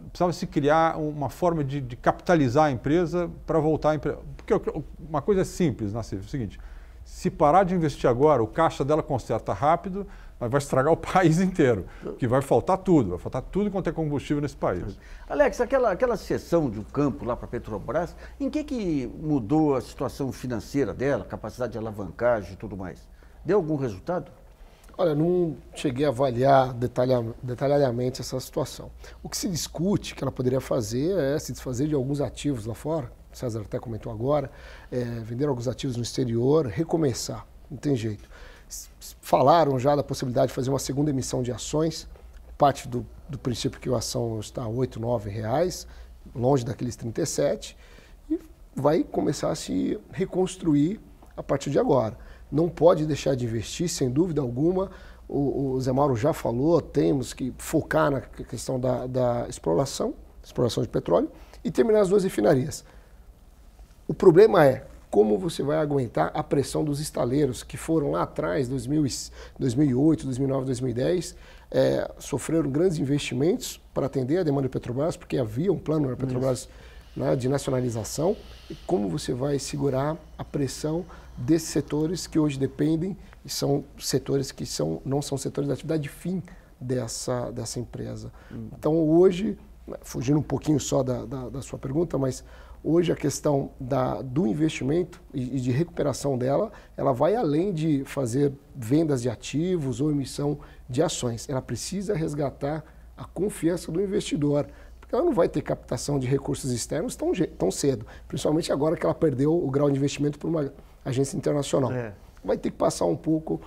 precisava se criar uma forma de capitalizar a empresa para voltar a empresa. Porque uma coisa é simples, Nassif, é o seguinte, se parar de investir agora, o caixa dela conserta rápido, mas vai estragar o país inteiro, que vai faltar tudo quanto é combustível nesse país. Alex, aquela cessão de um campo lá para a Petrobras, em que mudou a situação financeira dela, capacidade de alavancagem e tudo mais? Deu algum resultado? Olha, não cheguei a avaliar detalhadamente essa situação. O que se discute que ela poderia fazer é se desfazer de alguns ativos lá fora, o César até comentou agora, vender alguns ativos no exterior, recomeçar, não tem jeito. Falaram já da possibilidade de fazer uma segunda emissão de ações, parte do princípio que a ação está a R$ 8, R$ 9, longe daqueles 37, e vai começar a se reconstruir a partir de agora. Não pode deixar de investir, sem dúvida alguma. O Zé Mauro já falou, temos que focar na questão da exploração de petróleo e terminar as duas refinarias. O problema é como você vai aguentar a pressão dos estaleiros que foram lá atrás, 2008, 2009, 2010, sofreram grandes investimentos para atender a demanda da Petrobras, porque havia um plano da Petrobras, né, de nacionalização. E como você vai segurar a pressão desses setores que hoje dependem e são setores que não são setores da atividade fim dessa empresa. Então hoje, fugindo um pouquinho só da sua pergunta, mas hoje a questão do investimento e de recuperação dela, ela vai além de fazer vendas de ativos ou emissão de ações. Ela precisa resgatar a confiança do investidor, porque ela não vai ter captação de recursos externos tão cedo, principalmente agora que ela perdeu o grau de investimento por uma agência internacional. Vai ter que passar um pouco,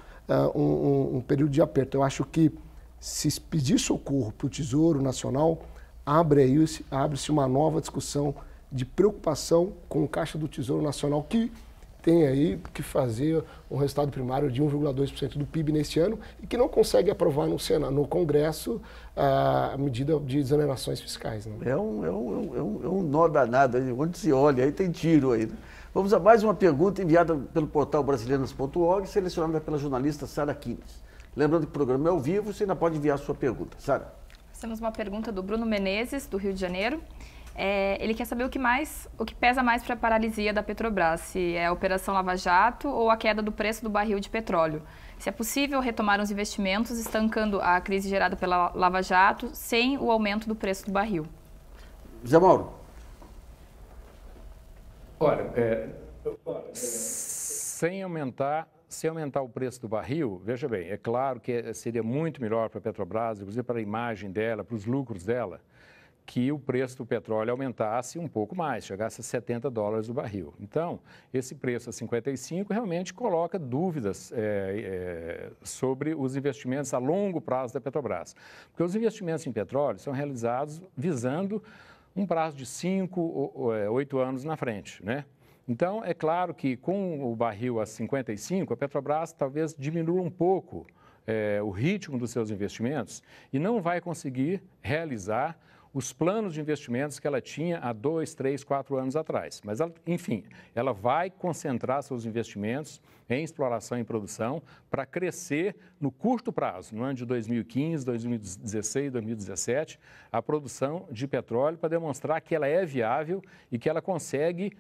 um período de aperto. Eu acho que se pedir socorro para o Tesouro Nacional, abre-se uma nova discussão de preocupação com o caixa do Tesouro Nacional, que tem aí que fazer um resultado primário de 1,2% do PIB neste ano e que não consegue aprovar no Congresso a medida de exonerações fiscais. Né? É um nó danado, onde se olha, aí tem tiro aí. Né? Vamos a mais uma pergunta enviada pelo portal brasileiras.org, selecionada pela jornalista Sara Kines. Lembrando que o programa é ao vivo, você ainda pode enviar a sua pergunta. Sara. Temos uma pergunta do Bruno Menezes, do Rio de Janeiro. Ele quer saber o que pesa mais para a paralisia da Petrobras, se é a Operação Lava Jato ou a queda do preço do barril de petróleo. Se é possível retomar os investimentos estancando a crise gerada pela Lava Jato sem o aumento do preço do barril. Zé Mauro. Olha, sem aumentar o preço do barril, veja bem, é claro que seria muito melhor para a Petrobras, inclusive para a imagem dela, para os lucros dela, que o preço do petróleo aumentasse um pouco mais, chegasse a $70 o barril. Então, esse preço a 55 realmente coloca dúvidas sobre os investimentos a longo prazo da Petrobras. Porque os investimentos em petróleo são realizados visando um prazo de 5 ou 8 anos na frente, né? Então, é claro que com o barril a 55, a Petrobras talvez diminua um pouco o ritmo dos seus investimentos e não vai conseguir realizar os planos de investimentos que ela tinha há 2, 3, 4 anos atrás. Mas, enfim, ela vai concentrar seus investimentos em exploração e produção para crescer no curto prazo, no ano de 2015, 2016, 2017, a produção de petróleo para demonstrar que ela é viável e que ela consegue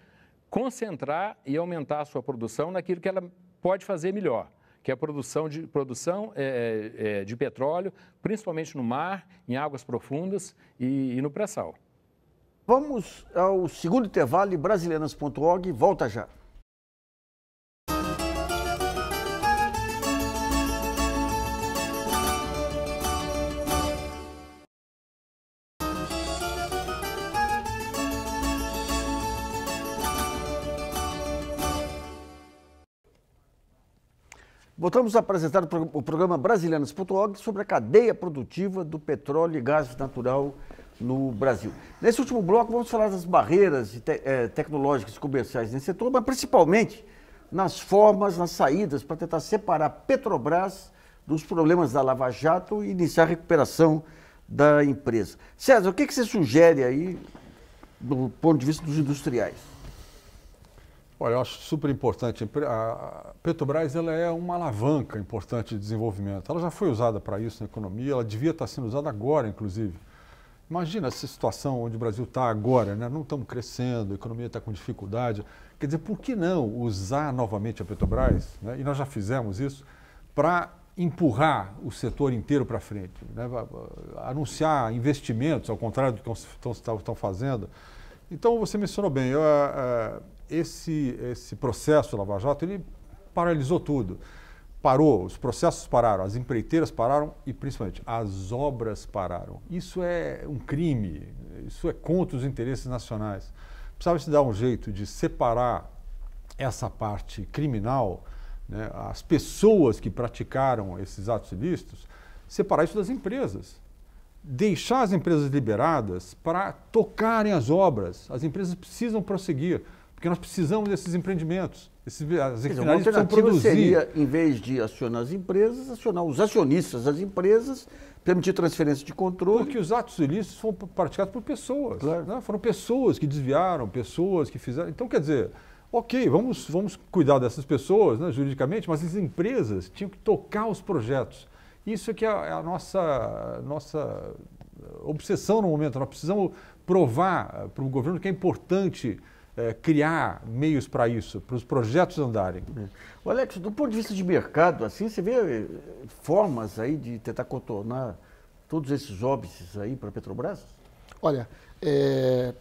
concentrar e aumentar a sua produção naquilo que ela pode fazer melhor, que é a produção de petróleo, principalmente no mar, em águas profundas e no pré-sal. Vamos ao segundo intervalo e Brasilianas.org volta já. Voltamos a apresentar o programa Brasilianas.org sobre a cadeia produtiva do petróleo e gás natural no Brasil. Nesse último bloco, vamos falar das barreiras tecnológicas e comerciais nesse setor, mas principalmente nas formas, nas saídas para tentar separar a Petrobras dos problemas da Lava Jato e iniciar a recuperação da empresa. César, o que você sugere aí do ponto de vista dos industriais? Olha, eu acho super importante. A Petrobras ela é uma alavanca importante de desenvolvimento. Ela já foi usada para isso na economia, ela devia estar sendo usada agora, inclusive. Imagina essa situação onde o Brasil está agora, né? Não estamos crescendo, a economia está com dificuldade. Quer dizer, por que não usar novamente a Petrobras, né? E nós já fizemos isso, para empurrar o setor inteiro para frente, né? Anunciar investimentos, ao contrário do que estão fazendo. Então, você mencionou bem, esse processo do Lava Jato, ele paralisou tudo. Parou, os processos pararam, as empreiteiras pararam e, principalmente, as obras pararam. Isso é um crime, isso é contra os interesses nacionais. Precisava se dar um jeito de separar essa parte criminal, né, as pessoas que praticaram esses atos ilícitos, separar isso das empresas. Deixar as empresas liberadas para tocarem as obras. As empresas precisam prosseguir, porque nós precisamos desses empreendimentos. As refinarias precisam produzir. Seria, em vez de acionar as empresas, acionar os acionistas das empresas, permitir transferência de controle. Porque os atos ilícitos foram praticados por pessoas. Claro. Né? Foram pessoas que desviaram, pessoas que fizeram. Então, quer dizer, ok, vamos cuidar dessas pessoas, né, juridicamente, mas as empresas tinham que tocar os projetos. Isso é que é a nossa obsessão no momento. Nós precisamos provar para o governo que é importante criar meios para isso, para os projetos andarem. O Alex, do ponto de vista de mercado, assim, você vê formas aí de tentar contornar todos esses óbices aí para a Petrobras? Olha,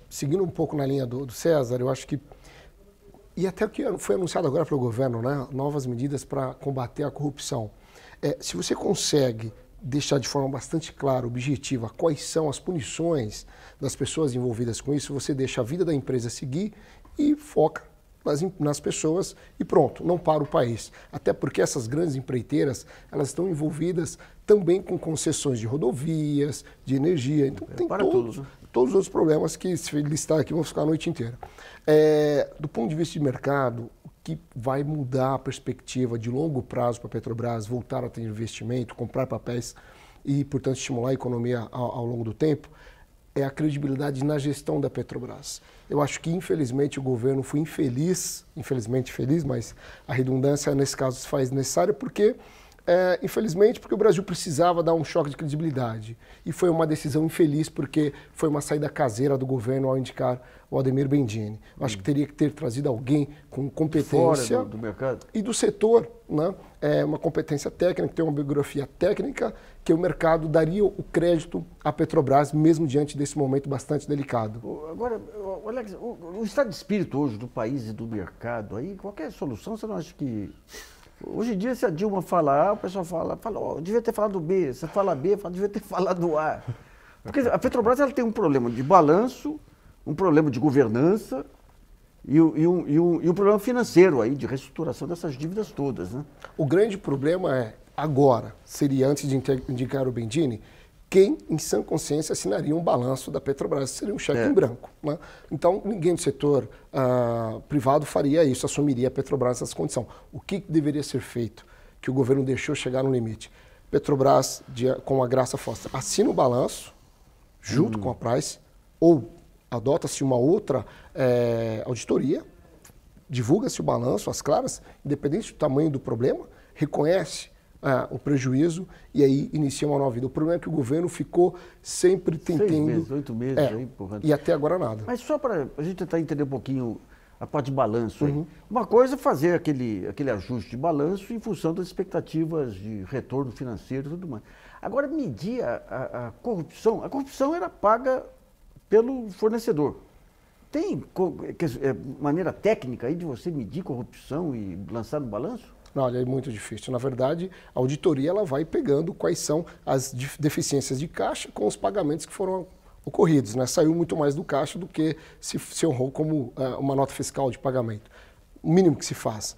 seguindo um pouco na linha do César, eu acho que, e até o que foi anunciado agora pelo governo, né, novas medidas para combater a corrupção. Se você consegue deixar de forma bastante clara, objetiva, quais são as punições das pessoas envolvidas com isso, você deixa a vida da empresa seguir e foca nas pessoas e pronto, não para o país. Até porque essas grandes empreiteiras, elas estão envolvidas também com concessões de rodovias, de energia, então tem todos os outros problemas que, se listar aqui, vão ficar a noite inteira. Do ponto de vista de mercado, que vai mudar a perspectiva de longo prazo para a Petrobras, voltar a ter investimento, comprar papéis e, portanto, estimular a economia ao longo do tempo, é a credibilidade na gestão da Petrobras. Eu acho que, infelizmente, o governo foi infeliz, infelizmente feliz, mas a redundância, nesse caso, se faz necessária porque, infelizmente, porque o Brasil precisava dar um choque de credibilidade. E foi uma decisão infeliz porque foi uma saída caseira do governo ao indicar o Ademir Bendini. Eu acho que teria que ter trazido alguém com competência fora do mercado e do setor, né? Uma competência técnica, tem uma biografia técnica que o mercado daria o crédito à Petrobras, mesmo diante desse momento bastante delicado. Agora, Alex, o estado de espírito hoje do país e do mercado, aí qualquer solução, você não acha que... Hoje em dia, se a Dilma fala A, o pessoal fala devia ter falado B. Se fala B, devia ter falado A. Porque a Petrobras ela tem um problema de balanço, um problema de governança e um problema financeiro aí, de reestruturação dessas dívidas todas, né? O grande problema agora, seria antes de indicar o Bendini, quem, em sã consciência, assinaria um balanço da Petrobras, seria um cheque em branco, né? Então, ninguém do setor privado faria isso, assumiria a Petrobras nessa condição. O que deveria ser feito, que o governo deixou chegar no limite? Petrobras, com a Graça Foster, assina o balanço, junto com a Price, ou adota-se uma outra auditoria, divulga-se o balanço, as claras, independente do tamanho do problema, reconhece o prejuízo e aí inicia uma nova vida. O problema é que o governo ficou sempre tentando... 6 meses, 8 meses aí, porra. E até agora nada. Mas só para a gente tentar entender um pouquinho a parte de balanço. Uma coisa é fazer aquele ajuste de balanço em função das expectativas de retorno financeiro e tudo mais. Agora, medir a corrupção. A corrupção era paga pelo fornecedor. Tem maneira técnica aí de você medir corrupção e lançar no balanço? Não, olha, é muito difícil. Na verdade, a auditoria ela vai pegando quais são as deficiências de caixa com os pagamentos que foram ocorridos, né? Saiu muito mais do caixa do que se honrou como uma nota fiscal de pagamento. O mínimo que se faz.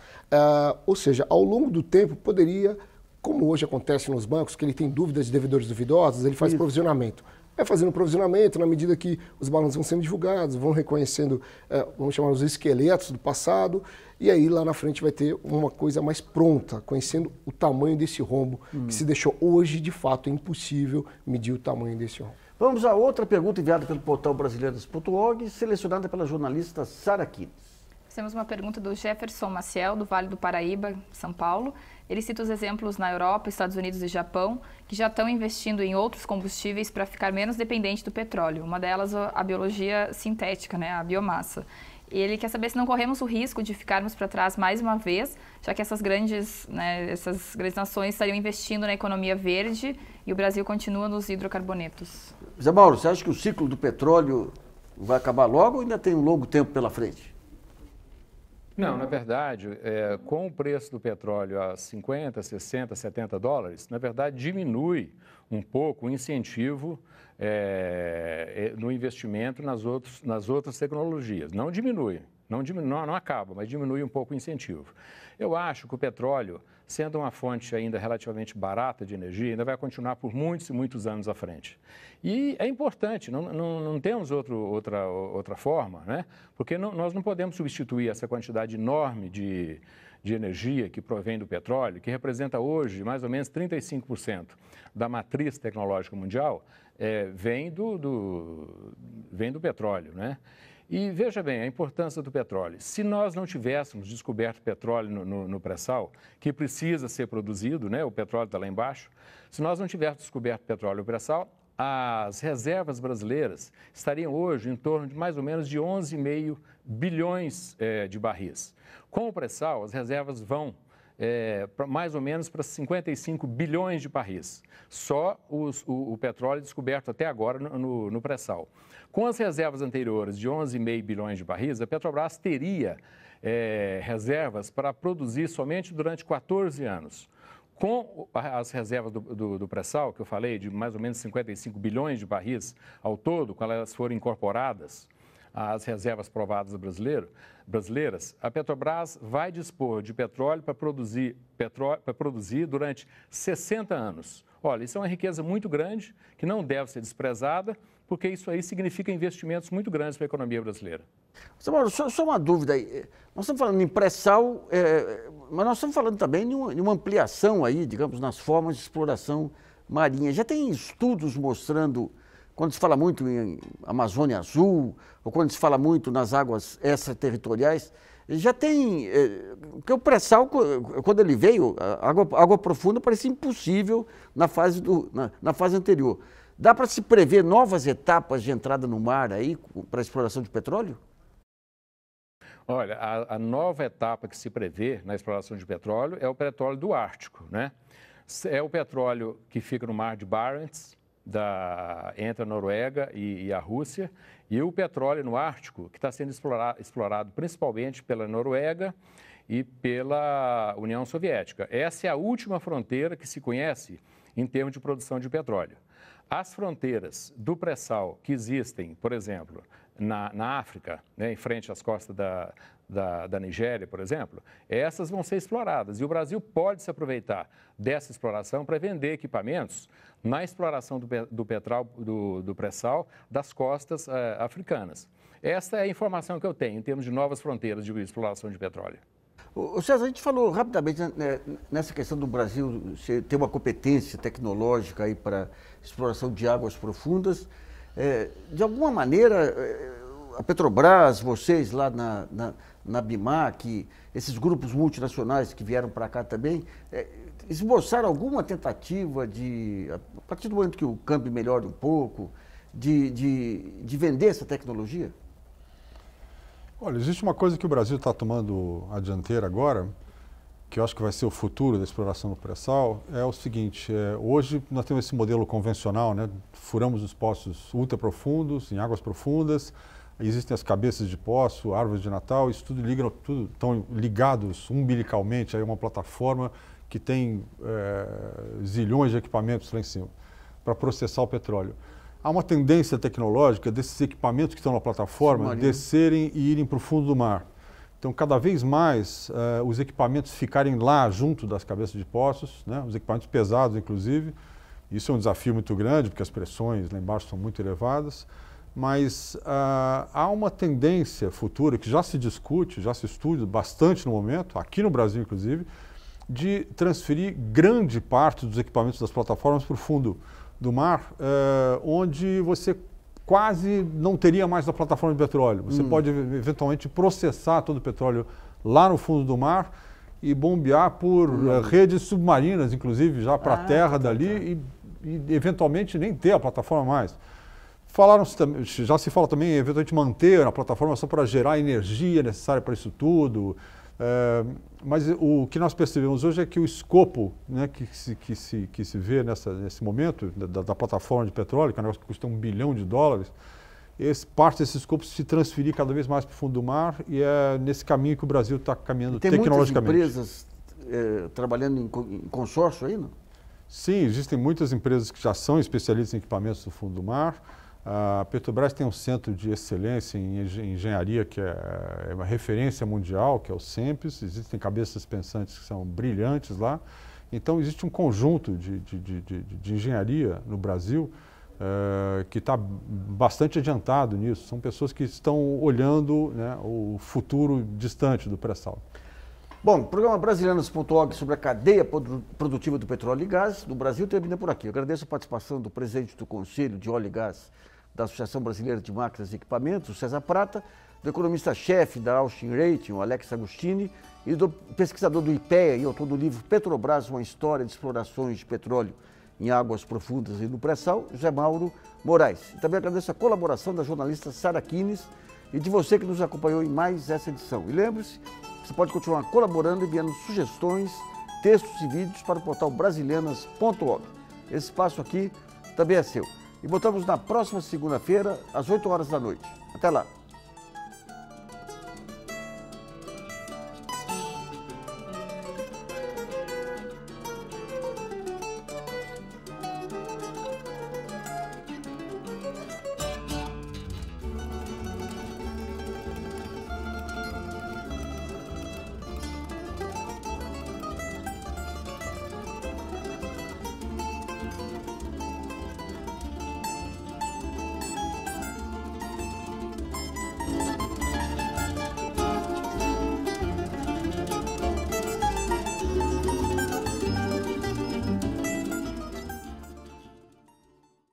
Ou seja, ao longo do tempo poderia, como hoje acontece nos bancos, que ele tem dúvidas de devedores duvidosos, ele faz provisionamento. Vai fazendo provisionamento na medida que os balanços vão sendo divulgados, vão reconhecendo, vamos chamar os esqueletos do passado, e aí lá na frente vai ter uma coisa mais pronta, conhecendo o tamanho desse rombo, que se deixou hoje, de fato, é impossível medir o tamanho desse rombo. Vamos a outra pergunta enviada pelo portal brasileiras.org, selecionada pela jornalista Sara Quines. Temos uma pergunta do Jefferson Maciel, do Vale do Paraíba, São Paulo. Ele cita os exemplos na Europa, Estados Unidos e Japão, que já estão investindo em outros combustíveis para ficar menos dependente do petróleo. Uma delas, a biologia sintética, né, a biomassa. E ele quer saber se não corremos o risco de ficarmos para trás mais uma vez, já que essas grandes nações estariam investindo na economia verde e o Brasil continua nos hidrocarbonetos. Zé Mauro, você acha que o ciclo do petróleo vai acabar logo ou ainda tem um longo tempo pela frente? Não, na verdade, com o preço do petróleo a 50, 60, 70 dólares, na verdade diminui um pouco o incentivo no investimento nas outras tecnologias. Não diminui, não acaba, mas diminui um pouco o incentivo. Eu acho que o petróleo, sendo uma fonte ainda relativamente barata de energia, ainda vai continuar por muitos e muitos anos à frente. E é importante, não temos outra forma, né? Porque nós não podemos substituir essa quantidade enorme de energia que provém do petróleo, que representa hoje mais ou menos 35% da matriz tecnológica mundial, vem do petróleo, né? E veja bem a importância do petróleo. Se nós não tivéssemos descoberto petróleo no pré-sal, que precisa ser produzido, né? O petróleo está lá embaixo. Se nós não tivéssemos descoberto petróleo no pré-sal, as reservas brasileiras estariam hoje em torno de mais ou menos de 11,5 bilhões de barris. Com o pré-sal, as reservas vão mais ou menos para 55 bilhões de barris. Só o petróleo descoberto até agora no pré-sal. Com as reservas anteriores de 11,5 bilhões de barris, a Petrobras teria reservas para produzir somente durante 14 anos. Com as reservas do pré-sal, que eu falei, de mais ou menos 55 bilhões de barris ao todo, quando elas forem incorporadas às reservas provadas brasileiras, a Petrobras vai dispor de petróleo para produzir durante 60 anos. Olha, isso é uma riqueza muito grande, que não deve ser desprezada, porque isso aí significa investimentos muito grandes para a economia brasileira. Zé Mauro, só uma dúvida aí. Nós estamos falando em pré-sal, mas nós estamos falando também de uma ampliação aí, digamos, nas formas de exploração marinha. Já tem estudos mostrando, quando se fala muito em Amazônia Azul, ou quando se fala muito nas águas extraterritoriais, já tem, porque o pré-sal, quando ele veio, a água profunda parecia impossível na fase anterior. Dá para se prever novas etapas de entrada no mar aí para a exploração de petróleo? Olha, a nova etapa que se prevê na exploração de petróleo é o petróleo do Ártico, né? É o petróleo que fica no mar de Barents, entre a Noruega e a Rússia, e o petróleo no Ártico, que está sendo explorado principalmente pela Noruega e pela União Soviética. Essa é a última fronteira que se conhece em termos de produção de petróleo. As fronteiras do pré-sal que existem, por exemplo, na África, né, em frente às costas da Nigéria, por exemplo, essas vão ser exploradas. E o Brasil pode se aproveitar dessa exploração para vender equipamentos na exploração do pré-sal das costas africanas. Essa é a informação que eu tenho em termos de novas fronteiras de exploração de petróleo. O César, a gente falou rapidamente nessa questão do Brasil ter uma competência tecnológica aí para exploração de águas profundas. De alguma maneira, a Petrobras, vocês lá na BIMAC, esses grupos multinacionais que vieram para cá também, esboçaram alguma tentativa de, a partir do momento que o câmbio melhore um pouco, de vender essa tecnologia? Olha, existe uma coisa que o Brasil está tomando a dianteira agora, que eu acho que vai ser o futuro da exploração do pré-sal, é o seguinte, hoje nós temos esse modelo convencional, né? Furamos os poços ultraprofundos, em águas profundas, existem as cabeças de poço, árvores de Natal, isso tudo estão ligados umbilicalmente a uma plataforma que tem zilhões de equipamentos lá em cima para processar o petróleo. Há uma tendência tecnológica desses equipamentos que estão na plataforma descerem e irem para o fundo do mar. Então, cada vez mais, os equipamentos ficarem lá junto das cabeças de poços, né? Os equipamentos pesados, inclusive. Isso é um desafio muito grande, porque as pressões lá embaixo são muito elevadas. Mas há uma tendência futura, que já se discute, já se estuda bastante no momento, aqui no Brasil, inclusive, de transferir grande parte dos equipamentos das plataformas para o fundo do mar, onde você quase não teria mais a plataforma de petróleo. Você pode eventualmente processar todo o petróleo lá no fundo do mar e bombear por redes submarinas, inclusive, já para a terra dali e eventualmente nem ter a plataforma mais. Já se fala também, eventualmente, manter a plataforma só para gerar energia necessária para isso tudo. Mas o que nós percebemos hoje é que o escopo, né, que se vê nesse momento da plataforma de petróleo, que é um negócio que custa $1 bilhão, parte desse escopo se transferir cada vez mais para o fundo do mar, e é nesse caminho que o Brasil está caminhando tecnologicamente. Tem muitas empresas trabalhando em consórcio aí, não? Sim, existem muitas empresas que já são especialistas em equipamentos do fundo do mar. A Petrobras tem um centro de excelência em engenharia que é uma referência mundial, que é o CEMPES. Existem cabeças pensantes que são brilhantes lá. Então, existe um conjunto de engenharia no Brasil que está bastante adiantado nisso. São pessoas que estão olhando, né, o futuro distante do pré-sal. Bom, o programa Brasilianos.org sobre a cadeia produtiva do petróleo e gás do Brasil termina por aqui. Eu agradeço a participação do presidente do Conselho de Óleo e Gás da Associação Brasileira de Máquinas e Equipamentos, o César Prata, do economista-chefe da Austin Rating, o Alex Agostini, e do pesquisador do IPEA e autor do livro Petrobras, uma história de explorações de petróleo em águas profundas e no pré-sal, José Mauro Moraes. E também agradeço a colaboração da jornalista Sara Quines e de você que nos acompanhou em mais essa edição. E lembre-se, você pode continuar colaborando enviando sugestões, textos e vídeos para o portal brasilianas.org. Esse espaço aqui também é seu. E voltamos na próxima segunda-feira, às 8 horas da noite. Até lá!